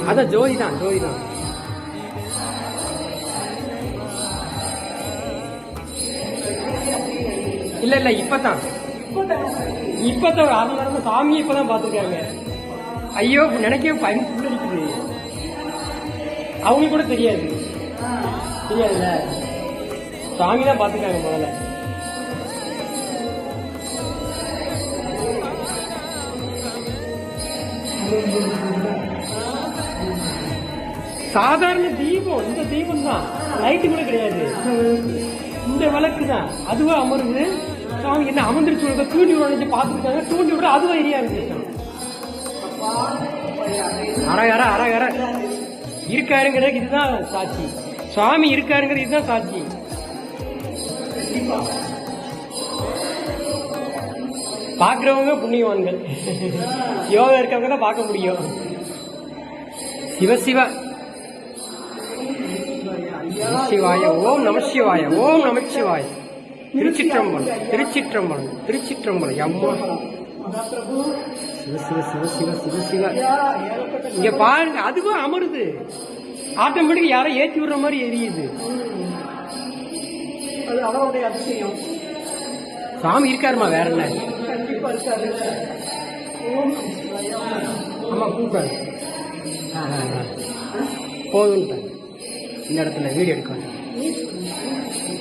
அதான் ஜோதி தான் ஜோதி தான். இல்ல இல்ல இப்பதான் ஒரு 6 மணி நேரமா சாமியை இப்பதான் பாத்துருக்காங்க. ஐயோ நினைக்கவே பயன் புள்ளடிக்குது. அவங்க கூட தெரியாதுல்ல, சாமி தான் பாத்துக்காங்க முதல்ல. சாதாரண தீபம், இந்த தீபம் தான், லைட்டு கூட கிடையாது. இந்த விளக்கு தான் அதுவா அமருது. சாமி என்ன அமர்ந்துருச்சு, தூண்டி விட பாத்துருக்காங்க. தூண்டி விட அதுவா எரியா இருந்துச்சு. அரகர இருக்காருங்கிறது இதுதான் சாட்சி. சுவாமி இருக்காருங்கிறது இதுதான் சாட்சி. பாக்குறவங்க புண்ணியவான்கள், யோகா இருக்கவங்க தான் பார்க்க முடியும். சிவசிவ சிவாய ஓம் நமசிவாய ஓம் நமச்சிவாய. திருச்சிற்றம்பலம் திருச்சிற்றம்பலம் திருச்சிற்றம்பலம். அம்மா சிவ சிவ சிவ சிவ சிவ சிவ. இங்க பாருங்க, அதுவும் அமருது. ஆட்டோமேட்டிக் யாரோ ஏற்றி விடுற மாதிரி எரியுது. அது அவருடைய அதிசயம். சாமி இருக்காருமா, வேற என்ன? கண்டிப்பா இருக்காரு. ஆமா கூப்பிடாரு. போதும் இந்த இடத்துல வீடியோ எடுக்க